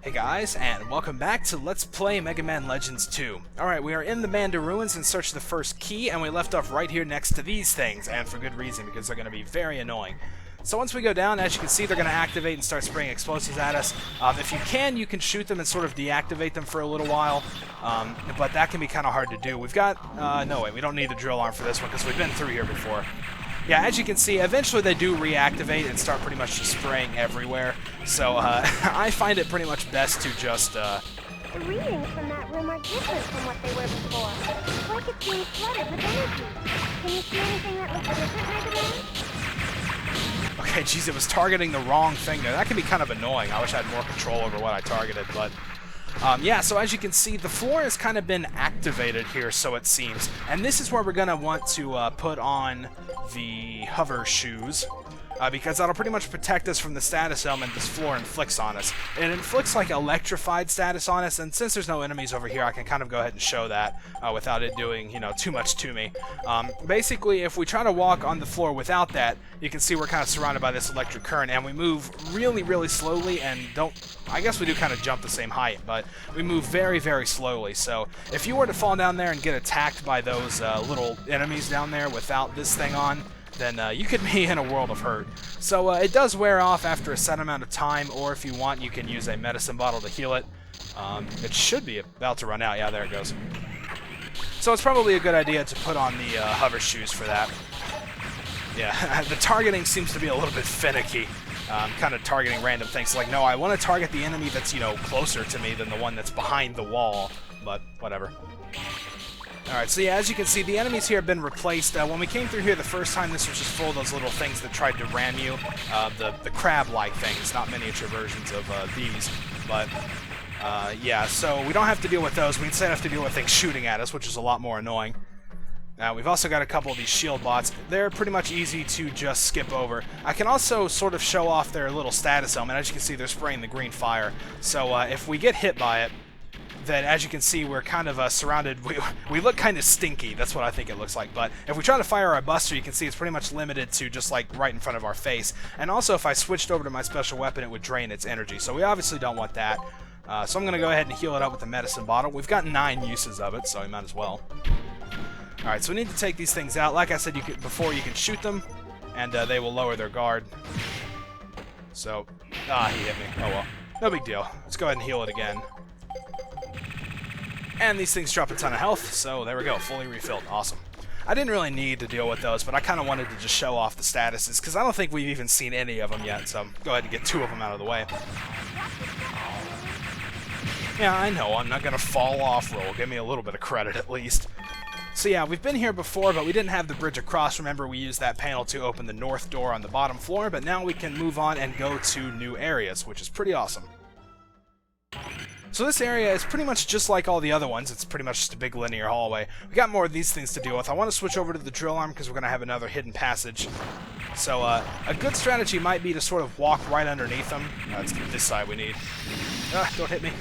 Hey guys, and welcome back to Let's Play Mega Man Legends 2. Alright, we are in the Manda Ruins in search of the first key, and we left off right here next to these things, and for good reason, because they're going to be very annoying. So once we go down, as you can see, they're going to activate and start spraying explosives at us. If you can shoot them and sort of deactivate them for a little while, but that can be kind of hard to do. We've got, no wait, we don't need the drill arm for this one, because we've been through here before. Yeah, as you can see, eventually they do reactivate and start pretty much just spraying everywhere. So I find it pretty much best to just... The readings from that room are different from what they were before. It's like it's being flooded with energy. Can you see anything that looks different, Mega Man? Okay, geez, it was targeting the wrong thing there. That can be kind of annoying. I wish I had more control over what I targeted, but... yeah, so as you can see, the floor has kind of been activated here, so it seems. And this is where we're going to want to put on the hover shoes, because that'll pretty much protect us from the status element this floor inflicts on us. It inflicts like electrified status on us, and since there's no enemies over here, I can kind of go ahead and show that without it doing, you know, too much to me. Basically, if we try to walk on the floor without that, you can see we're kind of surrounded by this electric current, and we move really, really slowly and don't... I guess we do kind of jump the same height, but we move very, very slowly. So if you were to fall down there and get attacked by those little enemies down there without this thing on, then you could be in a world of hurt. So it does wear off after a set amount of time, or if you want, you can use a medicine bottle to heal it. It should be about to run out. Yeah, there it goes. So it's probably a good idea to put on the hover shoes for that. Yeah, the targeting seems to be a little bit finicky. Kind of targeting random things. Like, no, I want to target the enemy that's, you know, closer to me than the one that's behind the wall. But, whatever. Alright, so yeah, as you can see, the enemies here have been replaced. When we came through here the first time, this was just full of those little things that tried to ram you. The crab-like things, not miniature versions of these. But, yeah, so we don't have to deal with those. We instead have to deal with things shooting at us, which is a lot more annoying. We've also got a couple of these shield bots. They're pretty much easy to just skip over. I can also sort of show off their little status element. As you can see, they're spraying the green fire. So if we get hit by it, then as you can see, we're kind of surrounded. We look kind of stinky. That's what I think it looks like. But if we try to fire our buster, you can see it's pretty much limited to just like right in front of our face. And also, if I switched over to my special weapon, it would drain its energy. So we obviously don't want that. So I'm going to go ahead and heal it up with the medicine bottle. We've got 9 uses of it, so we might as well. Alright, so we need to take these things out. Like I said before, you can shoot them, and they will lower their guard. So, he hit me. Oh well. No big deal. Let's go ahead and heal it again. And these things drop a ton of health, so there we go. Fully refilled. Awesome. I didn't really need to deal with those, but I kind of wanted to just show off the statuses, because I don't think we've even seen any of them yet, so go ahead and get 2 of them out of the way. Yeah, I know. I'm not going to fall off roll. Give me a little bit of credit, at least. So yeah, we've been here before, but we didn't have the bridge across. Remember, we used that panel to open the north door on the bottom floor, but now we can move on and go to new areas, which is pretty awesome. So this area is pretty much just like all the other ones. It's pretty much just a big linear hallway. We got more of these things to deal with. I want to switch over to the drill arm because we're going to have another hidden passage. So a good strategy might be to sort of walk right underneath them. It's this side we need. Don't hit me.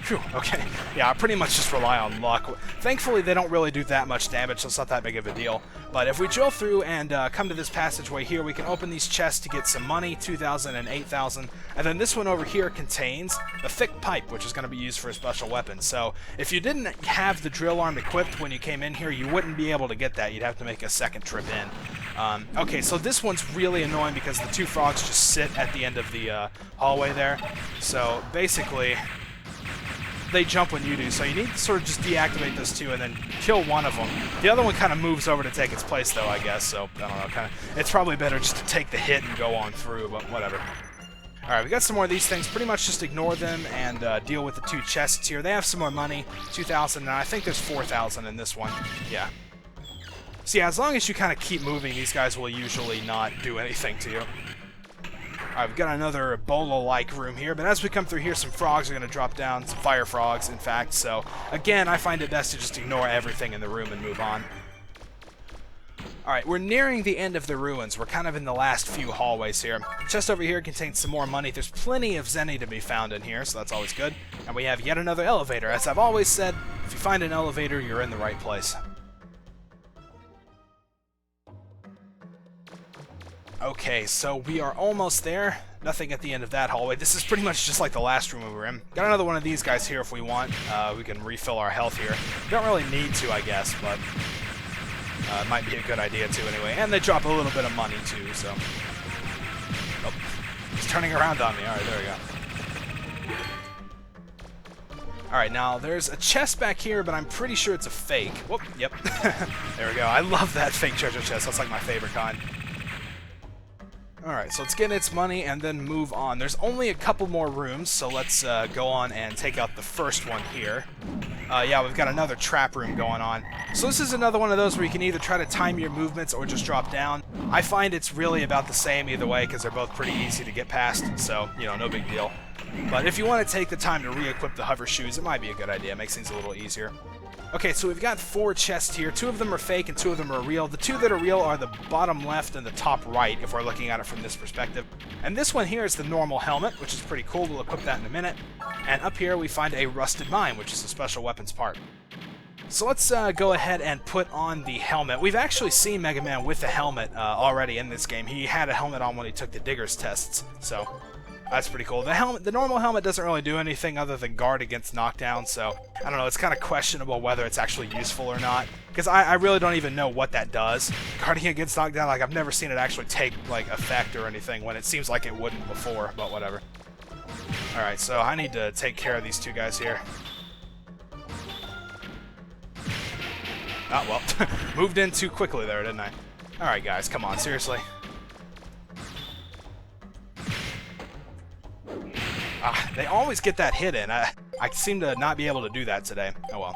Phew, okay. Yeah, I pretty much just rely on luck. Thankfully, they don't really do that much damage, so it's not that big of a deal. But if we drill through and come to this passageway here, we can open these chests to get some money, 2,000 and 8,000. And then this one over here contains a thick pipe, which is going to be used for a special weapon. So if you didn't have the drill arm equipped when you came in here, you wouldn't be able to get that. You'd have to make a second trip in. Okay, so this one's really annoying because the 2 frogs just sit at the end of the hallway there. So basically... they jump when you do, so you need to sort of just deactivate those 2 and then kill one of them. The other one kind of moves over to take its place, though, I guess, so, I don't know, it's probably better just to take the hit and go on through, but whatever. Alright, we got some more of these things. Pretty much just ignore them and deal with the 2 chests here. They have some more money, 2,000, and I think there's 4,000 in this one. Yeah. So yeah, as long as you kind of keep moving, these guys will usually not do anything to you. Alright, we've got another Ebola-like room here, but as we come through here, some frogs are going to drop down, some fire frogs, in fact, so, again, I find it best to just ignore everything in the room and move on. Alright, we're nearing the end of the ruins. We're kind of in the last few hallways here. The chest over here contains some more money. There's plenty of Zenny to be found in here, so that's always good. And we have yet another elevator. As I've always said, if you find an elevator, you're in the right place. Okay, so we are almost there. Nothing at the end of that hallway. This is pretty much just like the last room we were in. Got another one of these guys here if we want. We can refill our health here. Don't really need to, I guess, but it might be a good idea to anyway. And they drop a little bit of money too, so... Oh, he's turning around on me. Alright, there we go. Alright, now there's a chest back here, but I'm pretty sure it's a fake. Whoop, yep. There we go. I love that fake treasure chest. That's like my favorite kind. Alright, so let's get its money and then move on. There's only a couple more rooms, so let's go on and take out the first one here. Yeah, we've got another trap room going on. So this is another one of those where you can either try to time your movements or just drop down. I find it's really about the same either way because they're both pretty easy to get past, so, you know, no big deal. But if you want to take the time to re-equip the hover shoes, it might be a good idea. It makes things a little easier. Okay, so we've got 4 chests here. 2 of them are fake and 2 of them are real. The 2 that are real are the bottom left and the top right, if we're looking at it from this perspective. And this one here is the normal helmet, which is pretty cool. We'll equip that in a minute. And up here we find a rusted mine, which is a special weapons part. So let's go ahead and put on the helmet. We've actually seen Mega Man with the helmet already in this game. He had a helmet on when he took the Digger's tests, so... that's pretty cool. The normal helmet doesn't really do anything other than guard against knockdown, so I don't know, it's kind of questionable whether it's actually useful or not. Because I really don't even know what that does. Guarding against knockdown, like I've never seen it actually take like effect or anything when it seems like it wouldn't before, but whatever. Alright, so I need to take care of these 2 guys here. Oh, well, moved in too quickly there, didn't I? Alright guys, come on, seriously. They always get that hit in. I seem to not be able to do that today. Oh well.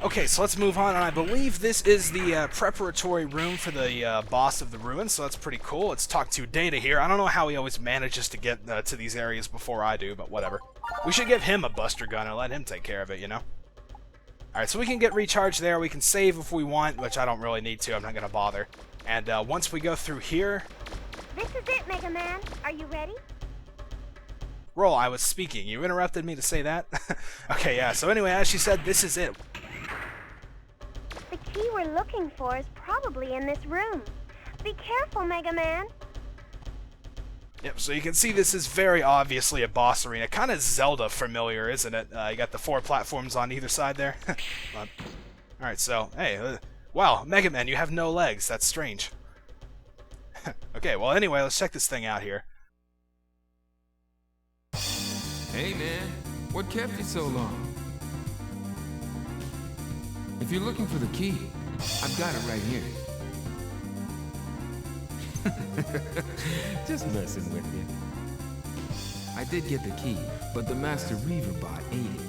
Okay, so let's move on, and I believe this is the preparatory room for the boss of the ruins, so that's pretty cool. Let's talk to Data here. I don't know how he always manages to get to these areas before I do, but whatever. We should give him a buster gun and let him take care of it, you know? Alright, so we can get recharged there. We can save if we want, which I don't really need to. I'm not going to bother. And once we go through here... This is it, Mega Man. Are you ready? Roll, I was speaking. You interrupted me to say that? Okay, yeah. So anyway, as she said, this is it. The key we're looking for is probably in this room. Be careful, Mega Man. Yep, so you can see this is very obviously a boss arena. Kind of Zelda familiar, isn't it? You got the 4 platforms on either side there. Alright, so, hey, wow, Mega Man, you have no legs. That's strange. Okay, well, anyway, let's check this thing out here. Hey, man, what kept you so long? If you're looking for the key, I've got it right here. Just messing with you. I did get the key, but the Master Reaver bot ate it.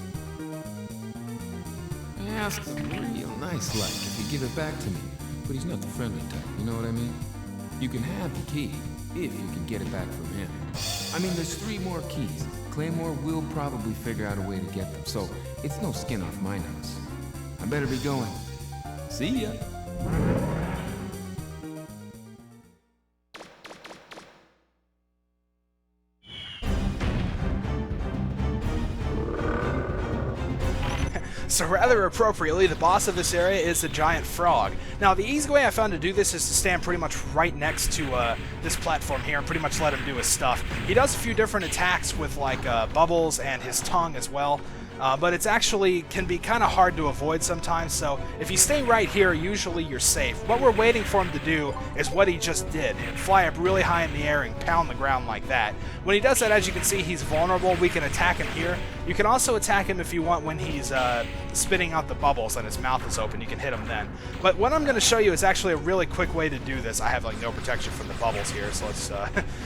I asked him real nice-like if he'd give it back to me, but he's not the friendly type, you know what I mean? You can have the key, if you can get it back from him. I mean, there's 3 more keys. Claymore will probably figure out a way to get them, so it's no skin off my nose. I better be going. See ya! So rather appropriately, the boss of this area is the giant frog. Now, the easy way I found to do this is to stand pretty much right next to this platform here and pretty much let him do his stuff. He does a few different attacks with like bubbles and his tongue as well. But it's actually can be kind of hard to avoid sometimes, so if you stay right here, usually you're safe. What we're waiting for him to do is what he just did. He'd fly up really high in the air and pound the ground like that. When he does that, as you can see, he's vulnerable. We can attack him here. You can also attack him if you want when he's spitting out the bubbles and his mouth is open. You can hit him then. But what I'm going to show you is actually a really quick way to do this. I have like no protection from the bubbles here, so let's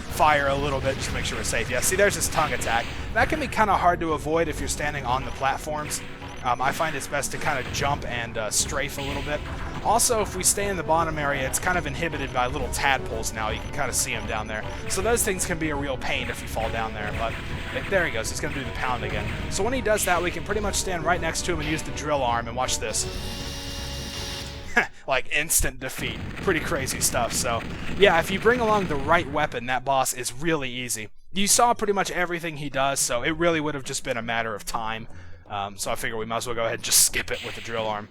fire a little bit just to make sure we're safe. Yeah, see, there's his tongue attack. That can be kind of hard to avoid if you're standing on the platforms. I find it's best to kind of jump and strafe a little bit. Also, if we stay in the bottom area, it's kind of inhibited by little tadpoles now. You can kind of see them down there. So those things can be a real pain if you fall down there. But there he goes. He's going to do the pound again. So when he does that, we can pretty much stand right next to him and use the drill arm. And watch this. Like instant defeat. Pretty crazy stuff. So yeah, if you bring along the right weapon, that boss is really easy. You saw pretty much everything he does, so it really would have just been a matter of time. So I figure we might as well go ahead and just skip it with the drill arm.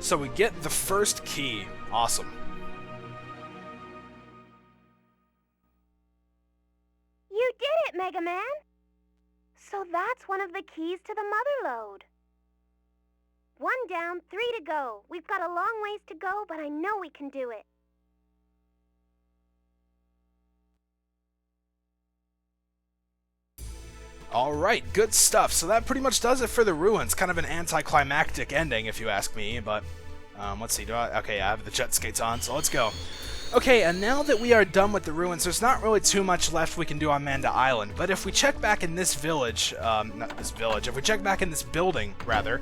So we get the first key. Awesome. You did it, Mega Man! So that's one of the keys to the mother lode. 1 down, 3 to go. We've got a long ways to go, but I know we can do it. Alright, good stuff. So that pretty much does it for the ruins. Kind of an anticlimactic ending, if you ask me, but let's see. Okay, I have the jet skates on, so let's go. Okay, and now that we are done with the ruins, there's not really too much left we can do on Manda Island, but if we check back in this village, if we check back in this building, rather,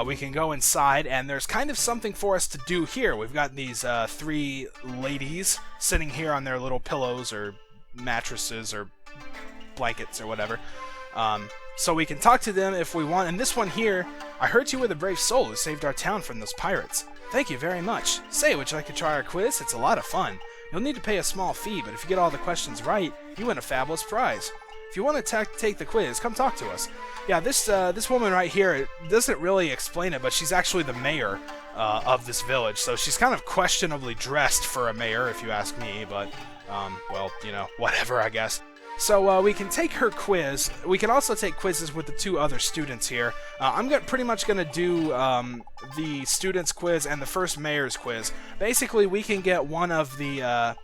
we can go inside, and there's kind of something for us to do here. We've got these 3 ladies sitting here on their little pillows, or mattresses, or blankets, or whatever. So we can talk to them if we want. And this one here, I heard you were the brave soul who saved our town from those pirates. Thank you very much. Say, would you like to try our quiz? It's a lot of fun. You'll need to pay a small fee, but if you get all the questions right, you win a fabulous prize. If you want to take the quiz, come talk to us. Yeah, this woman right here doesn't really explain it, but she's actually the mayor of this village. So she's kind of questionably dressed for a mayor, if you ask me, but, well, you know, whatever, I guess. So we can take her quiz. We can also take quizzes with the 2 other students here. I'm pretty much going to do the students' quiz and the first mayor's quiz. Basically, we can get one of the...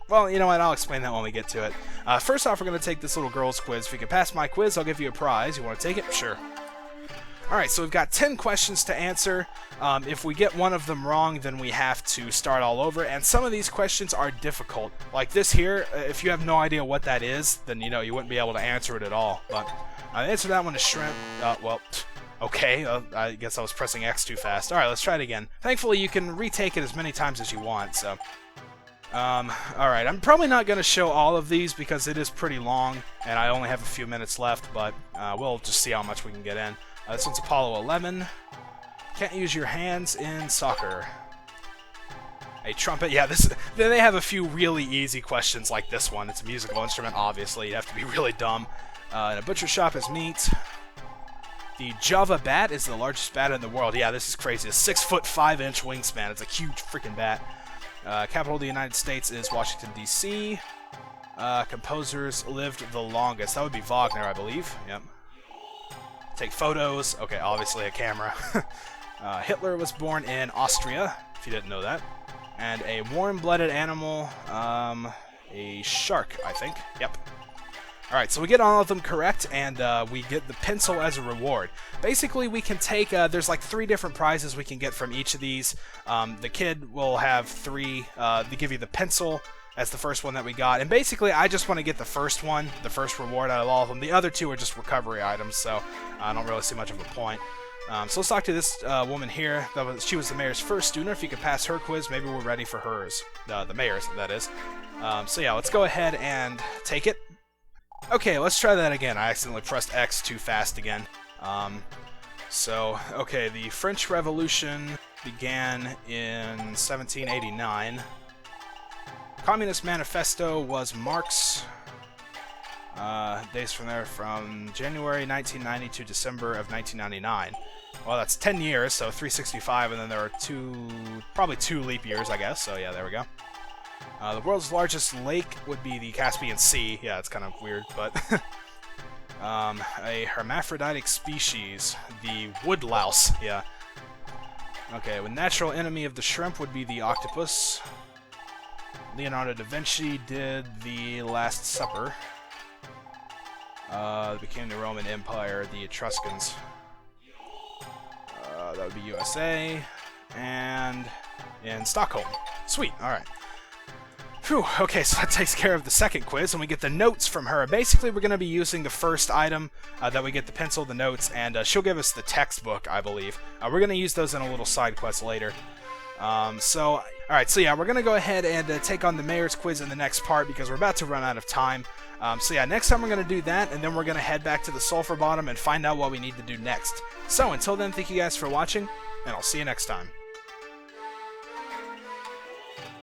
well, you know what? I'll explain that when we get to it. First off, we're going to take this little girl's quiz. If you can pass my quiz, I'll give you a prize. You want to take it? Sure. Alright, so we've got 10 questions to answer. If we get one of them wrong, then we have to start all over, and some of these questions are difficult. Like this here, if you have no idea what that is, then, you know, you wouldn't be able to answer it at all. But the answer to that one is shrimp. Well, okay, I guess I was pressing X too fast. Alright, let's try it again. Thankfully, you can retake it as many times as you want, so... alright, I'm probably not going to show all of these because it is pretty long, and I only have a few minutes left, but we'll just see how much we can get in. This one's Apollo 11. Can't use your hands in soccer. A trumpet. Yeah, they have a few really easy questions like this one. It's a musical instrument, obviously. You have to be really dumb. In a butcher shop is meat. The Java bat is the largest bat in the world. Yeah, this is crazy. A 6'5" wingspan. It's a huge freaking bat. Capital of the United States is Washington, D.C. Composers lived the longest. That would be Wagner, I believe. Yep. Take photos. Okay, obviously a camera. Hitler was born in Austria, if you didn't know that. And a warm-blooded animal, a shark, I think. Yep. Alright, so we get all of them correct, and we get the pencil as a reward. Basically, we can take, there's like 3 different prizes we can get from each of these. The kid will have 3, they give you the pencil as the first one that we got. And basically, I just want to get the first one, the first reward out of all of them. The other 2 are just recovery items, so I don't really see much of a point. So let's talk to this woman here. She was the mayor's first student. If you could pass her quiz, maybe we're ready for hers. The mayor's, that is. So yeah, let's go ahead and take it. Okay, let's try that again. I accidentally pressed X too fast again. Okay, the French Revolution began in 1789. Communist Manifesto was Marx. Days from there from January 1990 to December of 1999. Well, that's 10 years, so 365, and then there are probably 2 leap years, I guess. So yeah, there we go. The world's largest lake would be the Caspian Sea. Yeah, it's kind of weird, but a hermaphroditic species, the woodlouse. Yeah. Okay, the natural enemy of the shrimp would be the octopus. Leonardo da Vinci did the Last Supper. Became the Roman Empire, the Etruscans. That would be USA. And in Stockholm. Sweet, alright. Phew, okay, so that takes care of the second quiz, and we get the notes from her. Basically, we're going to be using the first item that we get the pencil, the notes, and she'll give us the textbook, I believe. We're going to use those in a little side quest later. Alright, so yeah, we're going to go ahead and take on the mayor's quiz in the next part because we're about to run out of time. So yeah, next time we're going to do that, and then we're going to head back to the sulfur bottom and find out what we need to do next. So until then, thank you guys for watching, and I'll see you next time.